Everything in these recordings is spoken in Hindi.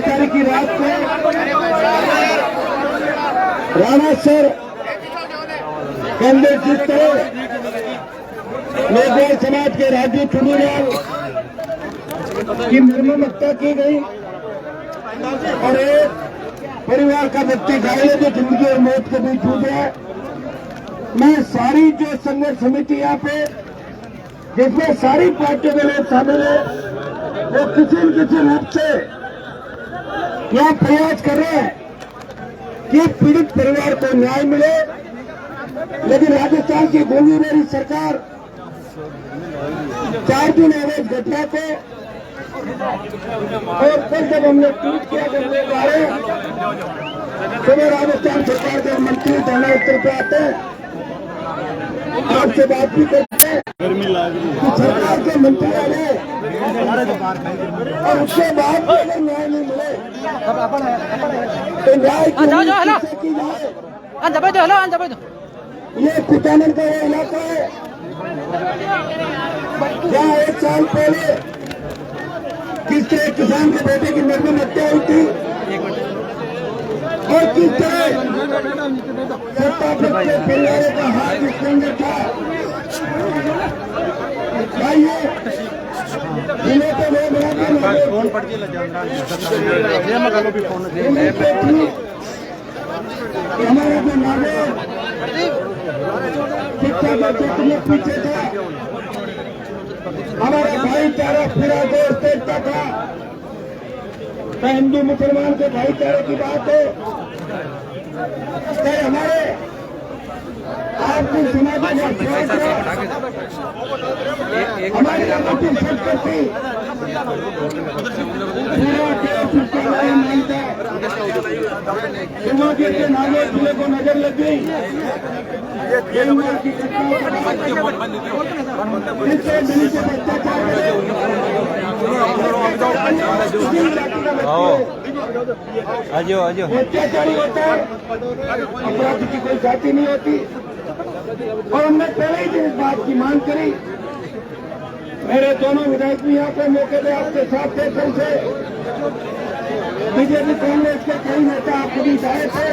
तारीख की रात को राणा सर कांग्रेस जीतते मेघवाल समाज के राजू चुनीलाल की मर्ममत्ता की गई और एक परिवार का व्यक्ति घायल है जो जिंदगी और मौत के बीच जूझ रहा है। मैं सारी जो संघर्ष समिति यहाँ पे जिसमें सारी पार्टियों के लोग शामिल है वो किसी न किसी रूप से यहाँ प्रयास कर रहे हैं कि पीड़ित परिवार को न्याय मिले, लेकिन राजस्थान की गूंगी मेरी सरकार 4 दिन अवैध घटना को और कल जब हमने ट्वीट किया जब लोग आ रहे तो मैं राजस्थान सरकार के मंत्री थाना उत्तर पे आते हैं, आपसे बात भी करते हैं कि सरकार के मंत्री आ गए और उसके बाद भी अगर न्याय नहीं मिले तो न्याय की जाए। ये कुटानन का वो इलाका है जहाँ 1 साल पहले किस तरह किसान के बेटे की निर्मम हत्या हुई थी और किस तरह सत्ता परिवारों का हाथ इसके अंदर था। भाइयों जिले के लोग हमारा जो नागरिक शिक्षा के क्षेत्र में पीछे था, हमारा भाईचारा पूरा देश देखता था। चाहे हिंदू मुसलमान के भाईचारे की बात हो, चाहे हमारे आर्थिक समाज हमारी राजनीतिक संस्कृति पूरा के नागौर जिले को नजर लग गई अत्याचारी होता है, अपराधी की कोई जाति नहीं होती। और हमने पहले ही दिन इस बात की मांग करी। मेरे दोनों विधायक भी यहाँ पे मौके पे आपके साथ थे, कल से बीजेपी कांग्रेस के कई नेता आप खुद आए थे।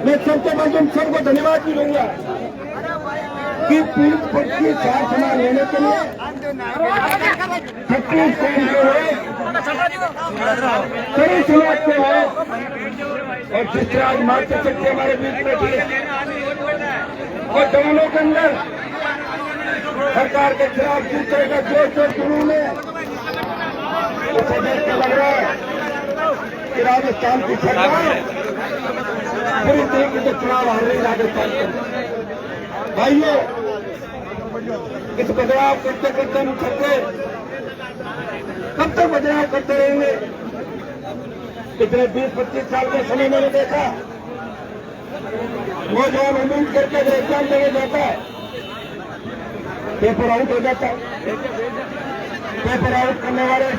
मैं सबसे पहले तुम सबको धन्यवाद भी दूंगा कि पीड़ित पक्ष की सार संभाल लेने के लिए 36 कौम के हो, सभी समाज के हो और जिस तरह आज मार्च सकते हमारे बीच में थे और जवानों के अंदर सरकार के खिलाफ जिस तरह का जोश और जुनून है, उसे देख के लग रहा है कि राजस्थान की सरकार पूरी तरीके से चुनाव हार रही राजस्थान के। भाइयों, इस बदलाव करते करते हम सबके कब तक बदलाव करते रहेंगे? पिछले 20-25 साल के समय मैंने देखा नौजवान उम्मीद करके जो एग्जाम देने जाता है पेपर आउट हो जाता है। पेपर आउट करने वाले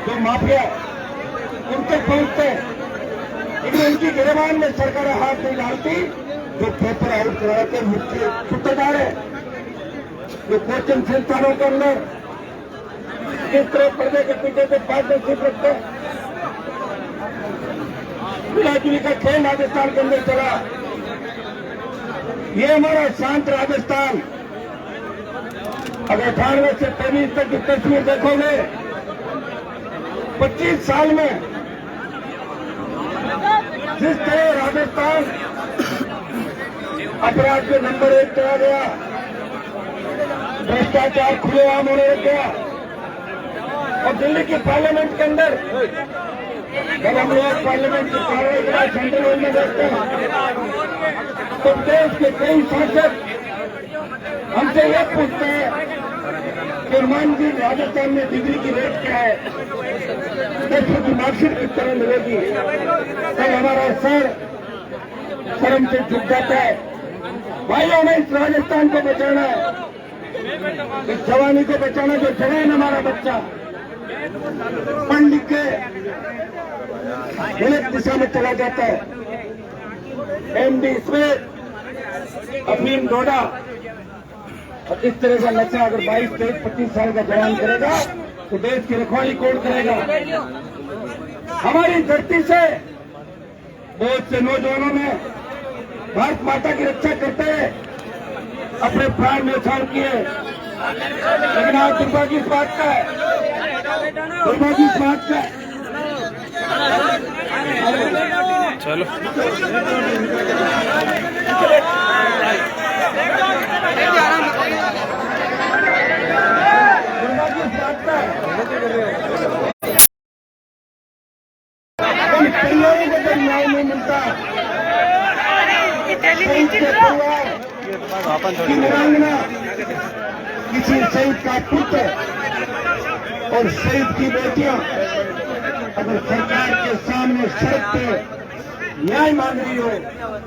जो माफिया उन तक पहुंचते हैं, लेकिन उनकी गिरबान में सरकार हाथ नहीं डालती। जो पेपर आउट करा के मुख्य सूत्रधार है, जो कोचिंग संस्थानों के अंदर किस तरह पर्दे के पीछे से पार्टनरशिप रखते हैं, मिलाजुली का खेल राजस्थान के अंदर चला। ये हमारा शांत राजस्थान अगर 18 से 23 तक की तस्वीर देखोगे, 25 साल में जिस तरह राजस्थान अपराध के नंबर 1 चला गया, भ्रष्टाचार खुलेआम होने लग गया। और दिल्ली की पार्लियामेंट के अंदर जब हम लोग पार्लियामेंट की कार्रवाई के बाद सेंट्रल हॉल में देखते हैं तो देश के कई सांसद हमसे ये पूछते हैं कि हनुमान जी राजस्थान में डिग्री की रेट क्या है, देशों की मार्कशीट किस तरह मिलेगी। तब हमारा सर शर्म से झुक जाता है। भाई हमें इस राजस्थान को बचाना है। इस जवानी को बचाना, जो जवान हमारा बच्चा पढ़ लिख के गलत दिशा में चला जाता है, एमडी इसमें अफीम डोडा और इस तरह का नशा अगर 22, 23, 25 साल का जवान करेगा तो देश की रखवाली कौन करेगा? हमारी धरती से बहुत से नौजवानों ने भारत माता की रक्षा करते हुए अपने प्राण न्यौछावर किए, लेकिन आज दुर्भाग्य इस बात का है, दुर्भाग्य इस बात का है। चलो दुर्भाग्य इस बात का है जब न्याय नहीं मिलता, किसी शहीद का पुत्र और शहीद की बेटियां अगर सरकार के सामने सड़क पे न्याय मांग रही हो,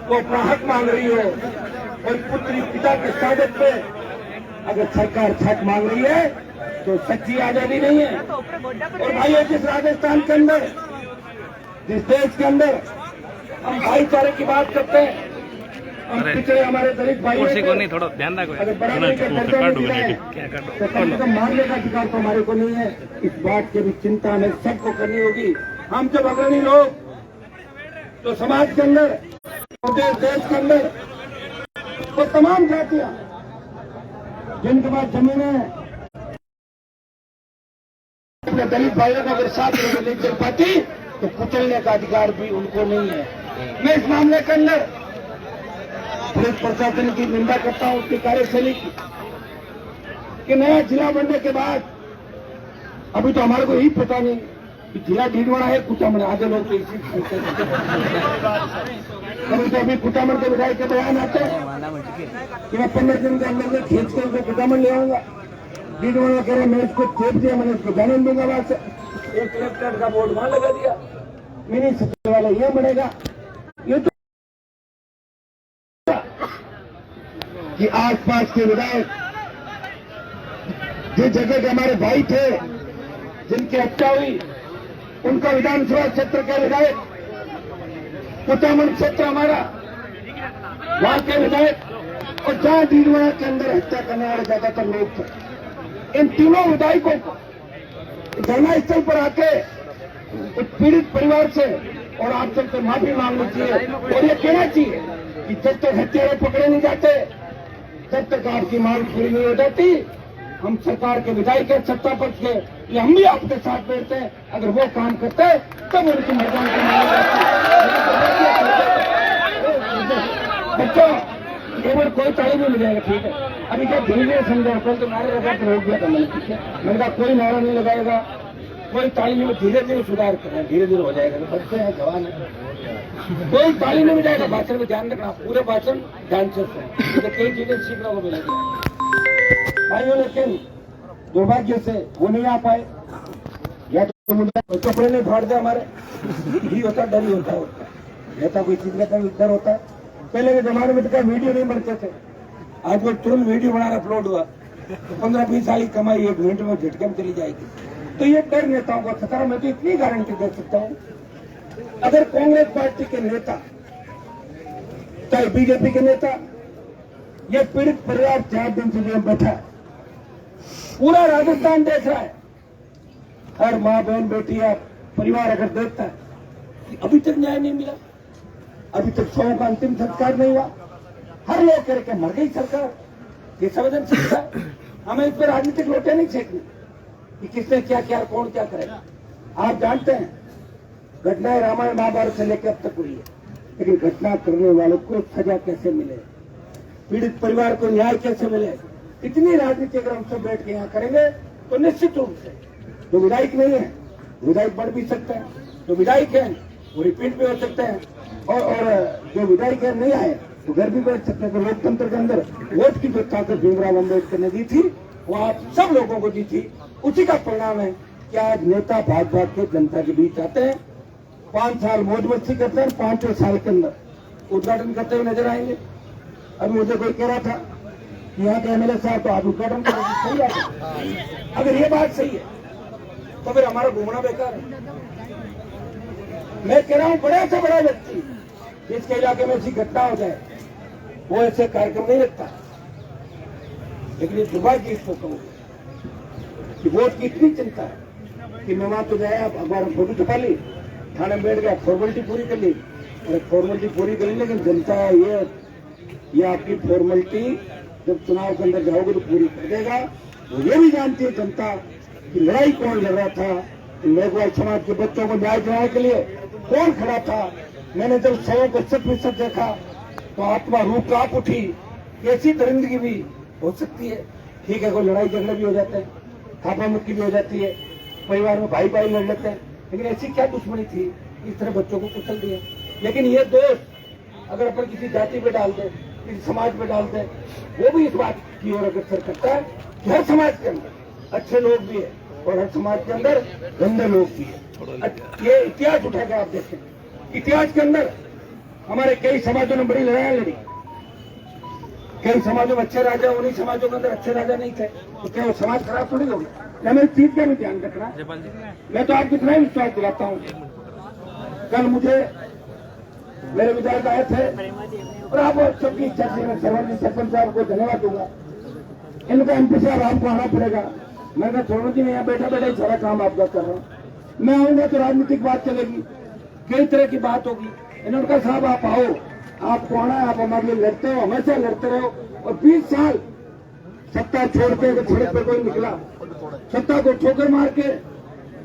वो अपना हक मांग रही हो, और पुत्री पिता के स्वागत पे अगर सरकार हक मांग रही है तो सच्ची आजादी नहीं है। और भाइयों, जिस राजस्थान के अंदर, जिस देश के अंदर हम भाईचारे की बात करते हैं, हम पिछड़े हमारे दलित भाइयों को नहीं, थोड़ा ध्यान रखो, अगर बराबरी का दर्जा नहीं दिया है तो कम से कम मारने का अधिकार तो हमारे को नहीं है। इस बात की भी चिंता हमें सबको करनी होगी। हम जब अग्रणी लोग तो समाज के अंदर, देश के अंदर वो तमाम जातियां जिनके पास जमीनें अपने दलित भाइयों को अगर साथ नहीं चल पाती तो कुचलने का अधिकार भी उनको नहीं है। मैं इस मामले के अंदर पुलिस प्रशासन की निंदा करता हूं, उसकी कार्यशैली की, कि नया जिला बनने के बाद अभी तो हमारे को यही पता नहीं कि जिला ढींढवाड़ा है कुचामन, आधे लोग तो इसी कभी तो अभी कुचामन के विधायक के बयान आते हैं कि मैं 15 दिन के अंदर में खींच कर उनको कुचामन ले आऊंगा। ढींढवाड़ा कह रहे मैं इसको चेप दिया, मैंने उसको जानन दूंगा वहां से, एक कलेक्टर का बोर्ड वहां लगा दिया, मिनी सचिवालय यह बनेगा। ये तो कि आसपास के विधायक, जिस जगह के हमारे भाई थे जिनकी हत्या हुई, उनका विधानसभा क्षेत्र के विधायक, कुचामन क्षेत्र हमारा, वहां के विधायक, और जहां ढींढवाड़ा के अंदर हत्या करने वाले ज्यादातर लोग थे, इन तीनों विधायकों को धरना स्थल पर आके एक पीड़ित परिवार से और आप सबसे माफी मांगनी चाहिए और ये कहना चाहिए कि जब तक हत्यारे पकड़े नहीं जाते, जब तक आपकी मांग पूरी नहीं हो जाती, हम सरकार के विधायक है, सत्ता पक्ष के, ये हम भी आपके साथ बैठते हैं। अगर वो काम करते हैं तब उनकी मैदान की मांग बच्चों केवल कोई ताली नहीं मिल जाएगा, ठीक है। अभी क्या धीरे धीरे समझा, कल तो नारे लगा कर रोक दिया था मैंने, ठीक है। मैंने कहा कोई नारा नहीं लगाएगा, कोई ताली नहीं, धीरे धीरे सुधार कर रहे हैं, धीरे धीरे हो जाएगा। बच्चे हैं, जवान है, कोई ताली नहीं मिलेगा। भाषण में ध्यान रखना, पूरे भाषण ध्यान से सुनो, कई चीजें सीखने को मिलेगी भाइयों। लेकिन दुर्भाग्य से वो नहीं आ पाए, या तो मुद्दा कपड़े नहीं फाड़ दे हमारे, ही होता डर ही होता है, नेता कोई चीज का डर होता है। पहले के जमाने में तो क्या वीडियो नहीं बनते थे, आज वो तुरंत वीडियो बनाना अपलोड हुआ तो 15-20 साल की कमाई 1 मिनट में झटके में चली जाएगी। तो ये डर नेताओं का खतरा। मैं तो इतनी गारंटी दे सकता हूँ, अगर कांग्रेस पार्टी के नेता, चाहे बीजेपी के नेता, ये पीड़ित परिवार 4 दिन से जो बैठा है, पूरा राजस्थान देख रहा है, हर माँ बहन बेटी या परिवार अगर देखता है कि अभी तक न्याय नहीं मिला, अभी तक 100 का अंतिम संस्कार नहीं हुआ, हर लोग कह रहे मर गई सरकार, ये संवेदनशील है। हमें इस पर राजनीतिक लोटे नहीं फेंकनी कि किसने क्या किया, कौन क्या करेगा। आप जानते हैं घटनाएं रामायण महाभारत से लेकर अब तक हुई है, लेकिन घटना करने वालों को सजा कैसे मिले, पीड़ित परिवार को न्याय कैसे मिले, इतनी राजनीति अगर हम सब बैठ के यहाँ करेंगे तो निश्चित रूप से जो विधायक नहीं है, विधायक बढ़ भी सकते हैं, जो विधायक है वो रिपीट भी हो सकते हैं, और जो विधायक नहीं आए तो घर भी बैठ सकते हैं। तो लोकतंत्र के अंदर वोट की जो ताकत भीमराव अम्बेडकर ने दी थी वो आप सब लोगों को दी थी, उसी का परिणाम है कि आज नेता भाग भाग के जनता के बीच आते हैं, 5 साल मौज मस्ती करते हैं, 5वें साल के अंदर उद्घाटन करते हुए नजर आएंगे। अभी मुझे कोई कह रहा था कि यहाँ के एमएलए साहब तो आप उद्घाटन करेंगे, सही बात है। अगर ये बात सही है तो फिर हमारा घूमना बेकार है। मैं कह रहा हूँ बड़ा से बड़ा व्यक्ति जिसके इलाके में ऐसी घटना हो जाए वो ऐसे कार्यक्रम नहीं रखता। लेकिन ये दुर्भाग्य इसको कहूँ कि वोट की इतनी चिंता है कि मैं वहां तो गया, हमारा फोटो छपा ली, थाने में बैठ गया, फॉर्मेलिटी पूरी कर ली, और फॉर्मेलिटी पूरी कर ली। लेकिन जनता ये आपकी फॉर्मेलिटी जब चुनाव के अंदर जाओगे तो पूरी कर देगा। वो ये भी जानती है जनता कि लड़ाई कौन लड़ रहा था, मेघवाल समाज के बच्चों को न्याय दिलाने के लिए कौन खड़ा था। मैंने जब 100% देखा तो आत्मा रूप कांप उठी। ऐसी दरिंदगी भी हो सकती है। ठीक है, कोई लड़ाई झगड़े भी हो जाते हैं, थापा मुक्की भी हो जाती है, परिवार में भाई भाई लड़ लेते हैं, लेकिन ऐसी क्या दुश्मनी थी इस तरह बच्चों को कुचल दिया। लेकिन ये दोस्त अगर अपन किसी जाति पे डाल दे, किसी समाज पे डाल दे, वो भी इस बात की ओर अग्रसर करता है कि हर समाज के अंदर अच्छे लोग भी है और हर समाज के अंदर गंदे लोग भी है। ये इतिहास उठा के आप देखें, इतिहास के अंदर हमारे कई समाजों ने बड़ी लड़ाई लड़ी। कई समाजों में अच्छे राजा, उन्हीं समाजों के अंदर अच्छे राजा नहीं थे, तो क्या वो समाज खराब थोड़ी हो गया। मैं इस चीज का भी ध्यान रखना। मैं तो आपको इतना ही विश्वास दिलाता हूँ। कल मुझे मेरे विधायक आए थे और आप सबकी इच्छा से मैं सरवंती सरपंच साहब को धन्यवाद दूंगा। इनका एमपी साहब आपको आना पड़ेगा। मैं कहा सरवंती में यहाँ बैठा बैठा ही सारा काम आपका कर रहा हूँ। मैं आऊंगा तो राजनीतिक बात चलेगी, कई तरह की बात होगी। इन्होंने कहा साहब आप आओ, आपको आना है, आप हमारे लिए लड़ते हो, हमेशा लड़ते रहो। और 20 साल सत्ता छोड़ के सड़क पर कोई निकला, सत्ता को ठोकर मार के,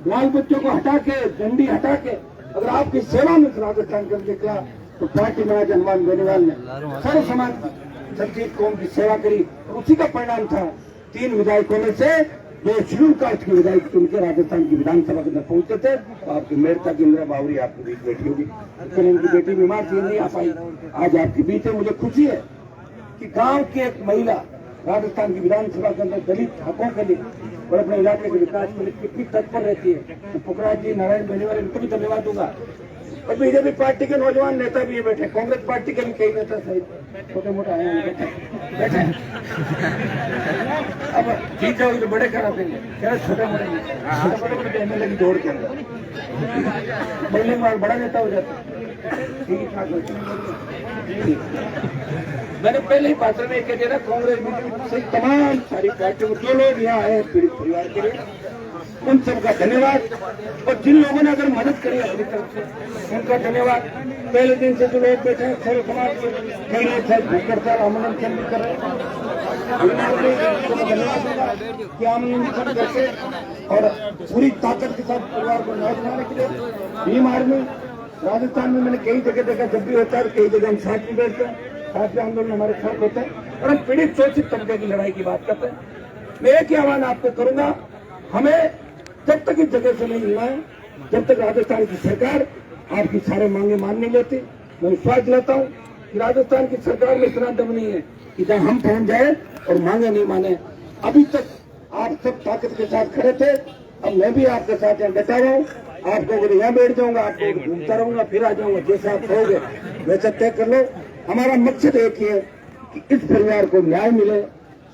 लाल बच्चों को हटा के, डंडी हटा के अगर आपकी सेवा में राजस्थान कर निकला तो पार्टी में आज हनुमान बेनीवाल ने सारे समाज की, संगीत कौम की सेवा करी। उसी का परिणाम था 3 विधायकों में से 2 शेड्यूल कास्ट के विधायक चुनकर राजस्थान की विधानसभा के अंदर पहुंचे थे। तो आपकी मेरता की इंदिरा बावरी आपके बीच बैठी होगी, लेकिन उनकी बेटी बीमार थी, नहीं आ पाई। आज आपके बीच है। मुझे खुशी है कि गांव की एक महिला राजस्थान की विधानसभा के अंदर दलित हकों के लिए और अपने इलाके के विकास के लिए कितनी तत्पर रहती है। तो पुखराज जी, नारायण बेनीवाल, इनको भी धन्यवाद दूंगा। और बीजेपी पार्टी के नौजवान नेता भी ये बैठे, कांग्रेस पार्टी के भी कई नेता सहित छोटे मोटे आए हैं बैठे। अब जीत जाओगे तो बड़े करा देंगे, क्या छोटे मोटे एमएलए की दौड़ के अंदर बढ़ने के बाद बड़ा नेता हो जाता है। ठीक ठाक मैंने पहले ही भाषण में कह दिया, कांग्रेस बीजेपी से तमाम सारी पार्टियों जो लोग यहाँ आए पीड़ित परिवार के लिए, उन सबका धन्यवाद। और जिन लोगों ने अगर मदद करी अपनी तरफ से उनका धन्यवाद। पहले दिन से जो लोग बैठे हैं सर्व समाज के, कई लोग शायद भूख हड़ताल आंदोलन भी कर रहे हैं, धन्यवाद दूंगा कि आंदोलन जैसे और पूरी ताकत के साथ परिवार को न्याय दिलाने के लिए भीम आर्मी राजस्थान में मैंने कई जगह देखा, जब भी होता है कई जगह हम साथ में बैठते हैं, साथ में आंदोलन हमारे साथ होते हैं और हम पीड़ित शोषित तबके की लड़ाई की बात करते हैं। मैं एक ही आह्वान आपको करूंगा, हमें जब तक इस जगह से नहीं मिला है, जब तक राजस्थान की सरकार आपकी सारे मांगे मान नहीं लेती। मैं विश्वास दिलाता हूँ कि राजस्थान की सरकार में इतना दम नहीं है कि जहाँ हम पहुंच जाए और मांगे नहीं माने। अभी तक आप सब ताकत के साथ खड़े थे, अब मैं भी आपके साथ यहाँ डटा रहा हूँ। आपको अगर यहाँ बैठ जाऊंगा, आपको घूमता रहूंगा, फिर आ जाऊंगा, जैसे आप कहोगे वैसे तय कर लो। हमारा मकसद एक ही है कि इस परिवार को न्याय मिले।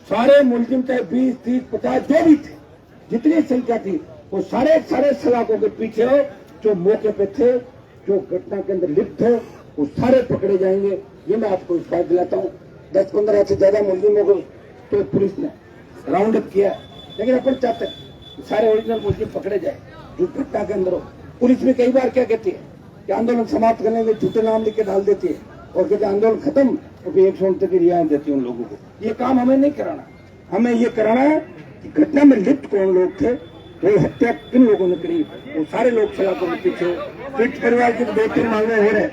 सारे मुलजिम चाहे 20, 30, 50 जो भी थे, जितनी संख्या थी, वो सारे सलाखों के पीछे हो जो मौके पे थे, जो घटना के अंदर लिप्त थे, वो सारे पकड़े जाएंगे। ये मैं आपको विश्वास दिलाता हूँ। 10-15 से ज्यादा मुलजिमों को तो पुलिस ने राउंड अप किया, लेकिन अपन चाहते हैं सारे ओरिजिनल मुलजिम पकड़े जाए जो घटना के अंदर हो। पुलिस भी कई बार क्या कहती है कि आंदोलन समाप्त करने में झूठे नाम लिख के डाल देती है और कहते आंदोलन खत्म तो फिर 129 की रियायत देती है उन लोगों को। ये काम हमें नहीं कराना। हमें ये कराना है कि घटना में लिप्त कौन लोग थे, वो हत्या किन लोगों ने करी, वो सारे लोग सलाखों के पीछे हो। पीड़ित परिवार की 2-3 मांगे हो रहे,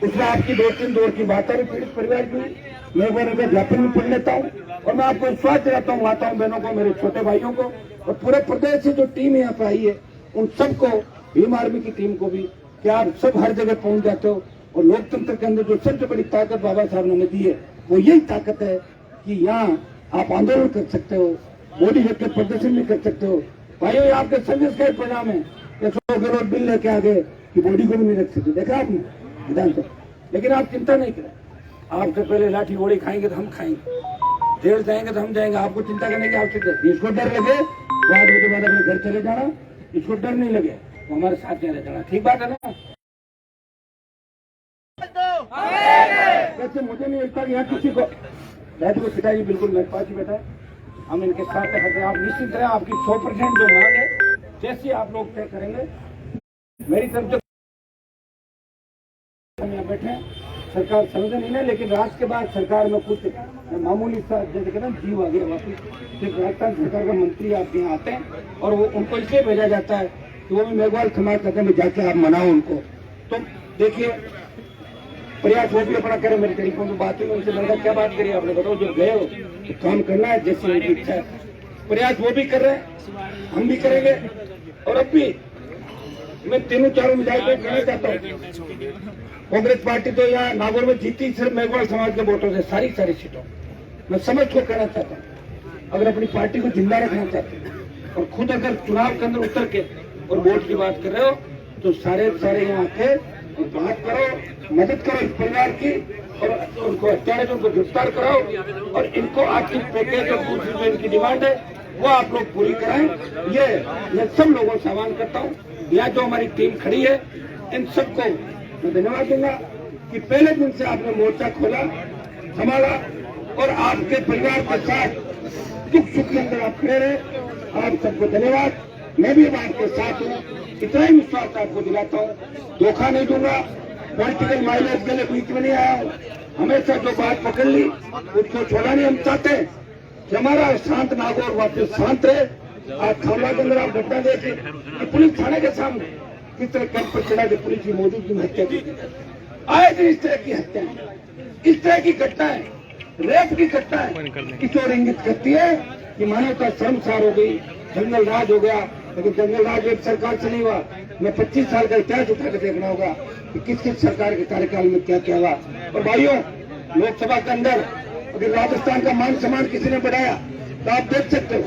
उसमें आपकी 2-3 दौर की बात है पीड़ित परिवार की। मैं उनका ज्ञापन भी पढ़ लेता हूँ और मैं आपको विश्वास दिलाता हूँ माताओं बहनों को, मेरे छोटे भाइयों को और पूरे प्रदेश से जो टीम यहाँ पे आई है उन सबको, भीम आर्मी की टीम को भी, कि आप सब हर जगह पहुंच जाते हो। और लोकतंत्र के अंदर जो सबसे बड़ी ताकत बाबा साहब ने दी है वो यही ताकत है कि यहाँ आप आंदोलन कर सकते हो, मोदी जी के प्रदर्शन भी कर सकते हो। भाइयों, आपके संघर्ष का परिणाम है 100 करोड़ बिल लेके आ गए कि बॉडी को भी नहीं रख सकते, देखा आपने विधानसभा। लेकिन आप चिंता नहीं करें, आपसे पहले लाठी गोली खाएंगे तो हम खाएंगे। देर जाएंगे तो हम जाएंगे, आपको चिंता करने की आवश्यकता है। इसको डर लगे तो 8 बजे बाद अपने घर चले जाना, इसको डर नहीं लगे तो हमारे साथ चले जाना। ठीक बात है ना? वैसे मुझे नहीं लगता कि यहाँ किसी को बैठ को पिताजी बिल्कुल मेरे पास ही बैठा है, हम इनके साथ रहते हैं। आप निश्चित रहे, आपकी 100% जो मांग है जैसे आप लोग तय करेंगे मेरी तरफ से। हम यहाँ बैठे हैं, सरकार समझ नहीं है, लेकिन राज के बाद सरकार में कुछ मामूली सा जैसे कहते हैं जीव आ गया वापिस। सिर्फ राजस्थान सरकार का मंत्री आपके यहाँ आते हैं और वो उनको इसलिए भेजा जाता है कि वो भी मेघवाल समाज कहते हैं जाके आप मनाओ उनको। तो देखिए प्रयास वो भी अपना करें। मेरी टेलीफोन पर बात हुई उनसे, मैंने क्या बात करी आपने, बताओ जो गए हो तो काम करना है जैसे उनकी इच्छा है। प्रयास वो भी कर रहे हैं, हम भी करेंगे। और अब भी मैं तीनों चारों विधायकों को कहना चाहता हूँ, कांग्रेस पार्टी तो यहाँ नागौर में जीती सिर्फ मेघवाल समाज के वोटों से, सारी सीटों। मैं समझ को कहना चाहता हूँ, अगर अपनी पार्टी को जिंदा रखना चाहते हैं और खुद अगर चुनाव के अंदर उतर के और वोट की बात कर रहे हो तो सारे यहाँ आके बात करो, मदद करो इस परिवार की, और उनको हत्यारे उनको गिरफ्तार कराओ और इनको आर्थिक पैकेज और दूसरी जो इनकी डिमांड है वो आप लोग पूरी कराएं। ये मैं सब लोगों से आह्वान करता हूँ, यहाँ जो हमारी टीम खड़ी है इन सबको मैं धन्यवाद दूंगा कि पहले दिन से आपने मोर्चा खोला, संभाला और आपके परिवार के साथ दुख सुख के अंदर आप खड़े रहे। आप सबको धन्यवाद। मैं भी आपके साथ हूँ, इतना ही विश्वास आपको दिलाता हूँ, धोखा नहीं दूंगा, पॉलिटिकल माइलेज के लिए बीच में नहीं आया हूँ। हमेशा जो बात पकड़ ली उसको छोड़ा नहीं। हम चाहते हैं कि हमारा शांत नागौर वापस शांत रहे। आज खावला के अंदर आप घटना देखे कि पुलिस थाने के सामने किस तरह कैंप पर चढ़ा के पुलिस की मौजूदगी में हत्या की। आए दिन इस तरह की हत्या, इस तरह की घटनाएं, रेप की घटनाएं किस ओर इंगित करती है कि मानवता शर्मसार हो गई, जंगल राज हो गया। लेकिन जंगल राज एक सरकार से नहीं हुआ, मैं 25 साल का इतिहास उठा कर देखना होगा कि किस किस सरकार के कार्यकाल में क्या क्या हुआ। और भाइयों, लोकसभा के अंदर अगर राजस्थान का मान सम्मान किसी ने बढ़ाया तो आप देख सकते हो,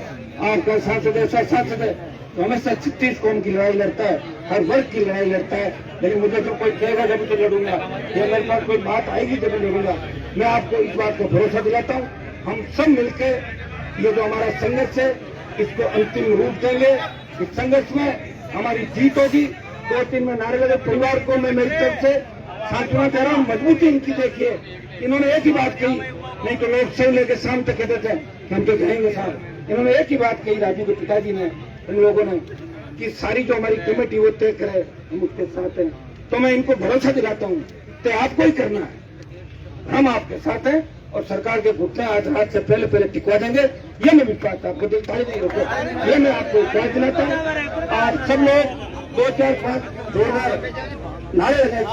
आपका सांसद ऐसा सांसद है तो हमेशा 36 कौम की लड़ाई लड़ता है, हर वर्ग की लड़ाई लड़ता है। लेकिन मुझे तो कोई कहेगा जब तो लड़ूंगा, या मेरे पास कोई बात आएगी जब लड़ूंगा। मैं आपको इस बात का भरोसा दिलाता हूँ, हम सब मिलकर ये जो हमारा संघर्ष है इसको अंतिम रूप देंगे। इस संघर्ष में हमारी जीत होगी। 2-3 में नारे लगे। परिवार को मैं मेरी तरफ से सांत्वना दे रहा हूँ, मजबूती इनकी देखिए। इन्होंने एक ही बात कही, नहीं तो लोग सही लेके शाम तक कहते थे कि हम तो जाएंगे साहब। इन्होंने एक ही बात कही, राजू के पिताजी ने, इन लोगों ने, कि सारी जो हमारी कमेटी वो तय करे, हम उसके साथ हैं। तो मैं इनको भरोसा दिलाता हूँ तो आपको ही करना है, हम आपके साथ हैं और सरकार के घुटने आज रात से पहले टिकवा देंगे। ये मैं विश्वास आपको दिलता नहीं रोको, ये मैं आपको विश्वास दिलाता हूँ। आज सब लोग 2, 4, 5 जोरदार नारे लगाए।